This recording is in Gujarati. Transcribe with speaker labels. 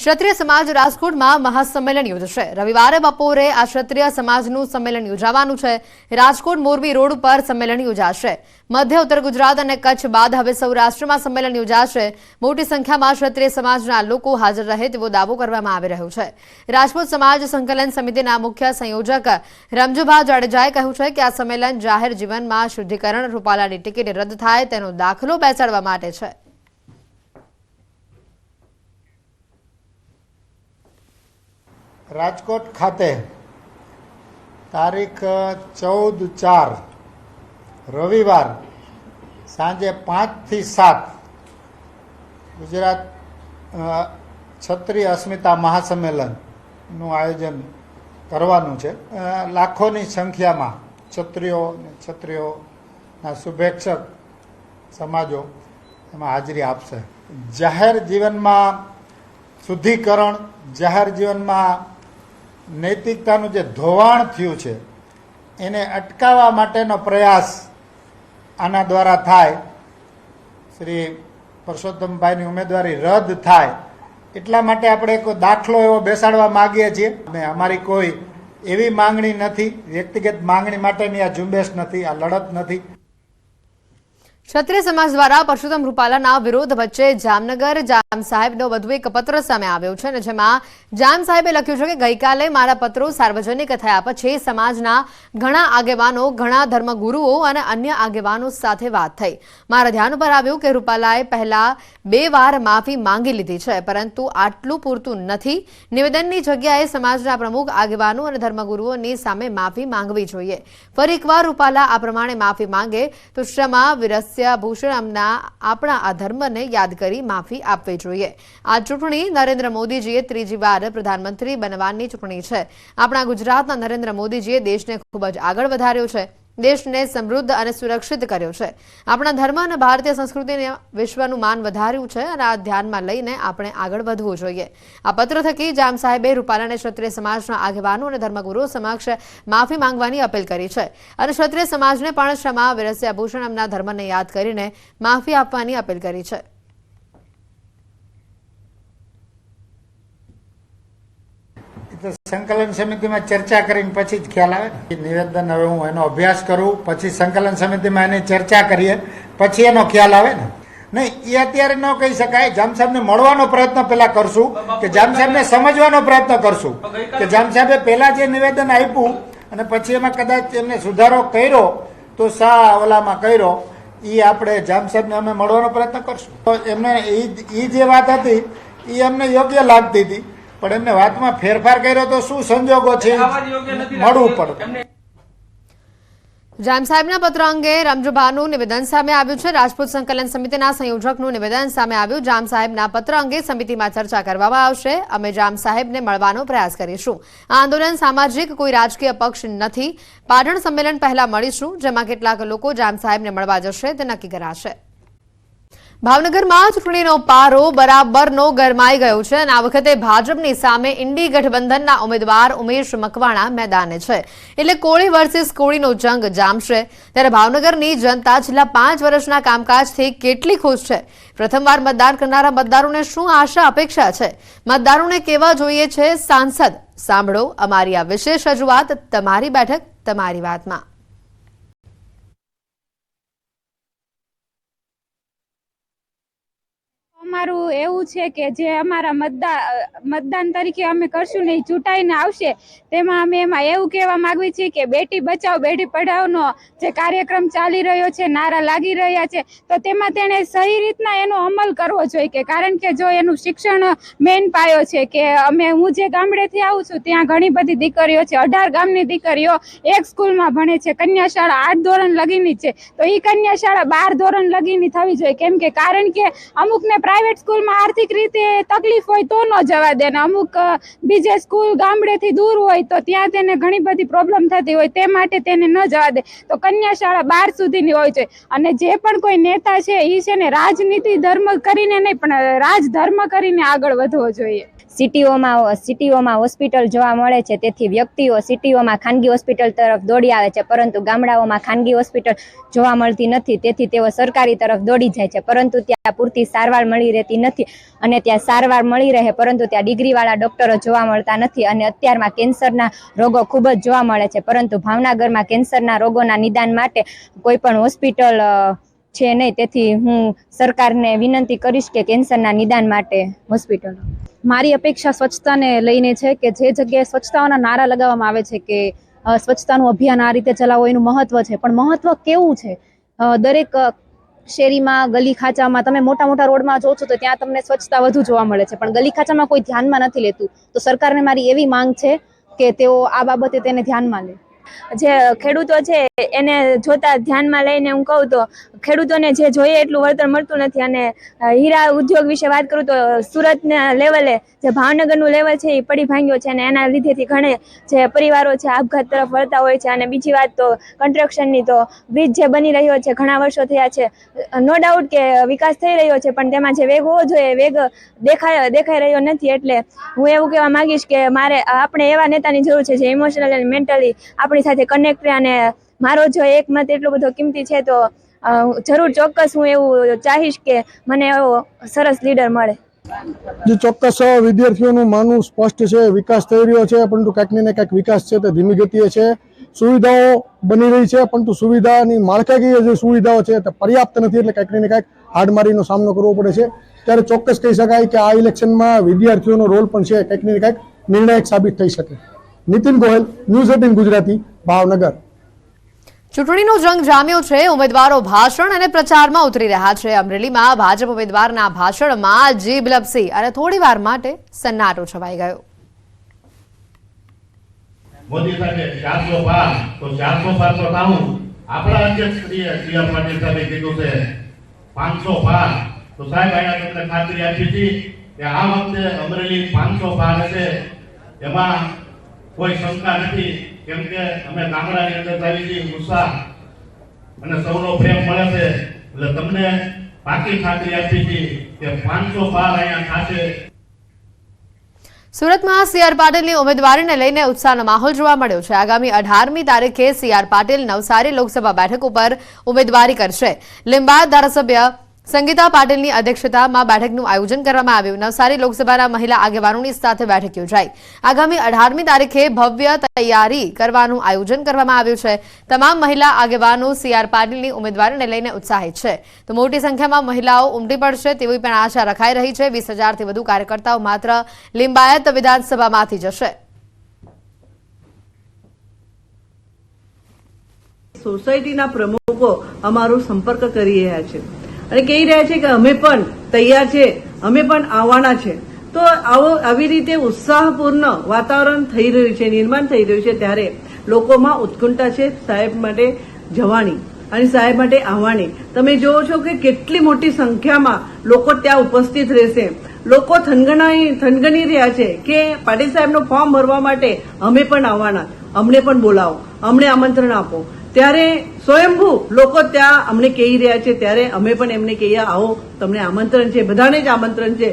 Speaker 1: ક્ષત્રિય સમાજ રાજકોટમાં મહાસંમેલન યોજશે। રવિવારે બપોરે આ ક્ષત્રિય સમાજનું સંમેલન યોજાવાનું છે। રાજકોટ મોરબી રોડ ઉપર સંમેલન યોજાશે। મધ્ય ઉત્તર ગુજરાત અને કચ્છ બાદ હવે સૌરાષ્ટ્રમાં સંમેલન યોજાશે। મોટી સંખ્યામાં ક્ષત્રિય સમાજના લોકો હાજર રહે તેવો દાવો કરવામાં આવી રહ્યો છે। રાજપૂત સમાજ સંકલન સમિતિના મુખ્ય સંયોજક રમજુભા જાડેજાએ કહ્યું છે કે આ સંમેલન જાહેર જીવનમાં શુદ્ધિકરણ રૂપાલાની ટિકિટ રદ થાય તેનો દાખલો બેસાડવા માટે છે।
Speaker 2: રાજકોટ ખાતે તારીખ 14/4 રવિવાર સાંજે 5 થી 7 ગુજરાત ક્ષત્રિય અસ્મિતા મહાસંમેલનનું આયોજન કરવાનું છે। લાખોની સંખ્યામાં ક્ષત્રિયોના શુભેચ્છક સમાજો એમાં હાજરી આપશે। જાહેર જીવનમાં શુદ્ધિકરણ, જાહેર જીવનમાં નૈતિકતાનું જે ધોવાણ થયું છે એને અટકાવવા માટેનો પ્રયાસ આના દ્વારા થાય। શ્રી પરસોત્તમભાઈની ઉમેદવારી રદ થાય એટલા માટે આપણે એક દાખલો એવો બેસાડવા માગીએ છીએ। અને અમારી કોઈ એવી માંગણી નથી, વ્યક્તિગત માંગણી માટેની આ ઝુંબેશ નથી, આ લડત નથી।
Speaker 1: ક્ષત્રિય સમાજ દ્વારા પરસોત્તમ રૂપાલાના વિરોધ વચ્ચે જામનગર જામ સાહેબનો વધુ એક પત્ર સામે આવ્યો છે, જેમાં જામ સાહેબે લખ્યું છે કે ગઈકાલે મારા પત્રો સાર્વજનિક થયા પછી સમાજના ઘણા આગેવાનો, ઘણા ધર્મગુરુઓ અને અન્ય આગેવાનો સાથે વાત થઈ। મારા ધ્યાન પર આવ્યું કે રૂપાલાએ પહેલા 2 વાર માફી માંગી લીધી છે, પરંતુ આટલું પૂરતું નથી। નિવેદનની જગ્યાએ સમાજના પ્રમુખ આગેવાનો અને ધર્મગુરુઓની સામે માફી માંગવી જોઈએ। ફરી એકવાર રૂપાલા આ પ્રમાણે માફી માંગે તો ક્ષમા વિરસ ભૂષણમના આપણા આ ધર્મને યાદ કરી માફી આપવી જોઈએ। આ ચૂંટણી નરેન્દ્ર મોદીજીએ 3જી વાર પ્રધાનમંત્રી બનવાની ચૂંટણી છે। આપણા ગુજરાતના નરેન્દ્ર મોદીજીએ દેશને ખૂબ જ આગળ વધાર્યો છે, દેશને સમૃદ્ધ અને સુરક્ષિત કર્યો છે। આપણા ધર્મ અને ભારતીય સંસ્કૃતિને વિશ્વનું માન વધાર્યું છે અને આ ધ્યાનમાં લઈને આપણે આગળ વધવું જોઈએ। આ પત્ર થકી જામ સાહેબે રૂપાલાને ક્ષત્રિય સમાજના આગેવાનો અને ધર્મગુરુઓ સમક્ષ માફી માંગવાની અપીલ કરી છે અને ક્ષત્રિય સમાજને પણ ક્ષમા વિરસ્યા ભૂષણમના ધર્મને યાદ કરીને માફી આપવાની અપીલ કરી છે।
Speaker 2: સંકલન સમિતિમાં ચર્ચા કરીને પછી જ ખ્યાલ આવે ને। નિવેદન હવે હું એનો અભ્યાસ કરું, પછી સંકલન સમિતિમાં એની ચર્ચા કરીએ, પછી એનો ખ્યાલ આવે ને। નહીં, એ અત્યારે ન કહી શકાય। જામ સાહેબને મળવાનો પ્રયત્ન પેલા કરશું, કે જામ સાહેબને સમજવાનો પ્રયત્ન કરશું કે જામ સાહેબે પેલા જે નિવેદન આપ્યું અને પછી એમાં કદાચ એમને સુધારો કર્યો તો ઓલામાં કર્યો, એ આપણે જામ સાહેબને અમે મળવાનો પ્રયત્ન કરશું। તો એમને એ જે વાત હતી એ અમને યોગ્ય લાગતી હતી, પણ એમને વાતમાં ફેરફાર કર્યો તો શું સંજોગો છે મળવું પડે।
Speaker 1: જામ સાહેબના પત્ર અંગે રમજુભાનું નિવેદન સામે આવ્યું છે। રાજપૂત સંકલન સમિતિના સંયોજકનું નિવેદન સામે આવ્યું। જામ સાહેબના પત્ર અંગે સમિતિમાં ચર્ચા કરવામાં આવશે। અમે જામ સાહેબને મળવાનો પ્રયાસ કરીશું। આ આંદોલન સામાજિક કોઈ રાજકીય પક્ષ નથી। પાટણ સંમેલન પહેલા મળીશું, જેમાં કેટલાક લોકો જામ સાહેબને મળવા જશે તે નક્કી કરાશે। ભાવનગરમાં ચૂંટણીનો પારો બરાબરનો ગરમાઈ ગયો છે અને આ વખતે ભાજપની સામે ઇન્ડી ગઠબંધનના ઉમેદવાર ઉમેશ મકવાણા મેદાને છે, એટલે કોળી વર્સિસ કોળીનો જંગ જામશે। ત્યારે ભાવનગરની જનતા છેલ્લા 5 વર્ષના કામકાજથી કેટલી ખુશ છે? પ્રથમવાર મતદાન કરનારા મતદારોને શું આશા અપેક્ષા છે? મતદારોને કેવા જોઈએ છે સાંસદ? સાંભળો અમારી આ વિશેષ રજૂઆત તમારી બેઠક તમારી વાતમાં।
Speaker 3: અમારું એવું છે કે જે અમારા મતદાન તરીકે અમે કરશું ને ચૂંટાઈને આવશે, તેમાં અમે એમાં એવું કહેવા માંગવી છીએ કે બેટી બચાવો બેટી પઢાઓનો જે કાર્યક્રમ ચાલી રહ્યો છે, નારા લાગી રહ્યા છે, તો તેમાં તેણે સહી રીતના એનો અમલ કરવો જોઈએ। કે કારણ કે જો એનું શિક્ષણ મેઇન પાયો છે કે હું જે ગામડેથી આવું છું ત્યાં ઘણી બધી દીકરીઓ છે, 18 ગામની દીકરીઓ એક સ્કૂલમાં ભણે છે। કન્યા શાળા 8 ધોરણ લગીની છે, તો એ કન્યા શાળા 12 ધોરણ લગીની થવી જોઈએ। કેમ કે કારણ કે અમુકને પ્રાઇવેટ સ્કૂલમાં આર્થિક રીતે તકલીફ હોય તો ન જવા દે, ને અમુક બીજે સ્કૂલ ગામડેથી દૂર હોય તો ત્યાં તેને ઘણી બધી પ્રોબ્લેમ થતી હોય, તે માટે તેને ન જવા દે। તો કન્યા શાળા 12 સુધીની હોય છે। અને જે પણ કોઈ નેતા છે એ છે ને રાજનીતિ ધર્મ કરીને નહીં પણ રાજધર્મ કરીને આગળ વધવો જોઈએ।
Speaker 4: સિટીઓમાં હોસ્પિટલ જોવા મળે છે, તેથી વ્યક્તિઓ સિટીઓમાં ખાનગી હોસ્પિટલ તરફ દોડી આવે છે, પરંતુ ગામડાઓમાં ખાનગી હોસ્પિટલ જોવા મળતી નથી, તેથી તેઓ સરકારી તરફ દોડી જાય છે, પરંતુ ત્યાં પૂરતી સારવાર મળી મળી રહેતી નથી અને ત્યાં સારવાર મળી રહે, પરંતુ ત્યાં ડિગ્રીવાળા ડૉક્ટરો જોવા મળતા નથી અને અત્યારમાં કેન્સરના રોગો ખૂબ જ જોવા મળે છે, પરંતુ ભાવનગરમાં કેન્સરના રોગોના નિદાન માટે કોઈ પણ હોસ્પિટલ છે નહીં. તેથી હું સરકારને વિનંતી કરીશ કે કેન્સરના નિદાન માટે હોસ્પિટલ.
Speaker 5: મારી અપેક્ષા સ્વચ્છતાને લઈને છે કે જે જગ્યાએ સ્વચ્છતાઓના નારા લગાવવામાં આવે છે કે સ્વચ્છતાનું અભિયાન આ રીતે ચલાવવું એનું મહત્વ છે, પણ મહત્વ કેવું છે? દરેક શેરીમાં, ગલી ખાંચામાં, તમે મોટા મોટા રોડમાં જો છો તો ત્યાં તમને સ્વચ્છતા વધુ જોવા મળે છે, પણ ગલી ખાંચામાં કોઈ ધ્યાનમાં નથી લેતું. તો સરકારને મારી એવી માંગ છે કે તેઓ આ બાબતે તેને ધ્યાનમાં લે.
Speaker 4: જે ખેડૂતો છે એને જોતા ધ્યાનમાં લઈને હું કહું તો ખેડૂતોને જે જોઈએ એટલું વળતર મળતું નથી. અને હીરા ઉદ્યોગ વિશે વાત કરું તો સુરતના લેવલે જે ભાવનગરનું લેવલ છે એ પડી ભાંગ્યો છે અને એના લીધેથી ઘણા જે પરિવારો છે આપઘાત તરફ વળતા હોય છે. અને બીજી વાત તો કન્સ્ટ્રક્શનની, તો બ્રિજ જે બની રહ્યો છે ઘણા વર્ષો થયા છે, નો ડાઉટ કે વિકાસ થઈ રહ્યો છે, પણ તેમાં જે વેગ હોવો જોઈએ વેગ દેખાઈ રહ્યો નથી. એટલે હું એવું કહેવા માંગીશ કે આપણે એવા નેતાની જરૂર છે જે ઇમોશનલ અને મેન્ટલી આપણી સાથે કનેક્ટ રહે. અને મારો જો એક મત એટલો બધો કિંમતી છે તો જરૂર ચોક્કસ હું એવું ચાહીશ કે મને એવો સરસ લીડર મળે.
Speaker 6: જે ચોક્કસ વિદ્યાર્થીઓનું માનવું સ્પષ્ટ છે, વિકાસ થઈ રહ્યો છે, પરંતુ ક્યાંક ને ક્યાંક વિકાસ છે તે ધીમી ગતિએ છે. સુવિધાઓ બની રહી છે, પરંતુ સુવિધાની માળખાકીય જે સુવિધાઓ છે તે પર્યાપ્ત નથી, એટલે ક્યાંક ને ક્યાંક હાડમારીનો સામનો કરવો પડે છે. ત્યારે ચોક્કસ કહી શકાય કે આ ઇલેક્શનમાં વિદ્યાર્થીઓનો રોલ પણ છે ક્યાંક ને ક્યાંક નિર્ણાયક સાબિત થઈ શકે. નીતિન ગોયલ, ન્યૂઝ 18 ગુજરાતી, ભાવનગર.
Speaker 1: ચૂંટણીનો જંગ જામ્યો છે. ઉમેદવારો ભાષણ અને પ્રચારમાં ઉતરી રહ્યા છે. અમરેલીમાં ભાજપ ઉમેદવારના ભાષણમાં જીભ લપસી અને થોડી વાર માટે સન્નાટો છવાઈ ગયો.
Speaker 7: મોદી સાહેબે 400 પાર તો 400 પાર તો કાઉ આપણા અધ્યક્ષ શ્રી આર પાટીલ સાહેબે કીધું છે 500 પાર. તો સાહેબ અહીંયા તમને ખાતરી આપી હતી કે આ વખતે અમરેલી 500 પાર હશે, એમાં કોઈ શંકા નથી, કેમ કે અમે ગામડાની અંદર આવી છીએ, ઉત્સાહ અને સૌનો પ્રેમ મળે છે, એટલે તમને પાકી ખાતરી આપી હતી કે 500 પાર અહીંયા થશે.
Speaker 1: સુરતમાં સી.આર. પાટીલની ઉમેદવારીને લઈને ઉત્સાહનો માહોલ જોવા મળ્યો છે. આગામી 18મી તારીખે સી.આર. પાટીલ નવસારી લોકસભા બેઠક ઉપર ઉમેદવારી કરશે. લિંબાયત ધારાસભ્ય સંગીતા પાટીલની અધ્યક્ષતામાં બેઠકનું આયોજન કરવામાં આવ્યું. નવસારી લોકસભાના મહિલા આગેવાનોની સાથે બેઠક યોજાઈ. આગામી 18મી તારીખે ભવ્ય તૈયારી કરવાનું આયોજન કરવામાં આવ્યું છે. તમામ મહિલા આગેવાનો સી.આર. પાટીલની ઉમેદવારીને લઈને ઉત્સાહિત છે. તો મોટી સંખ્યામાં મહિલાઓ ઉમટી પડશે તેવી પણ આશા રખાઈ રહી છે. 20,000થી વધુ કાર્યકર્તાઓ માત્ર લિંબાયત વિધાનસભામાંથી જશે.
Speaker 8: સોસાયટીના પ્રમુખો અમારો સંપર્ક કરી રહ્યા છે અને કહી રહ્યા છે કે અમે પણ તૈયાર છે, અમે પણ આવવાના છે. તો આવી રીતે ઉત્સાહપૂર્ણ વાતાવરણ થઈ રહ્યું છે, નિર્માણ થઈ રહ્યું છે, ત્યારે લોકોમાં ઉત્કંઠા છે સાહેબ માટે જવાની અને સાહેબ માટે આવવાની. તમે જોવો છો કે કેટલી મોટી સંખ્યામાં લોકો ત્યાં ઉપસ્થિત રહેશે. લોકો થનગની રહ્યા છે કે પાટીલ સાહેબનું ફોર્મ ભરવા માટે અમે પણ આવવાના, અમને પણ બોલાવો, અમને આમંત્રણ આપો. ત્યારે સ્વયંભૂ લોકો ત્યાં અમને કહી રહ્યા છે, ત્યારે અમે પણ એમને કહીએ આવો, તમને આમંત્રણ છે, બધાને જ આમંત્રણ છે.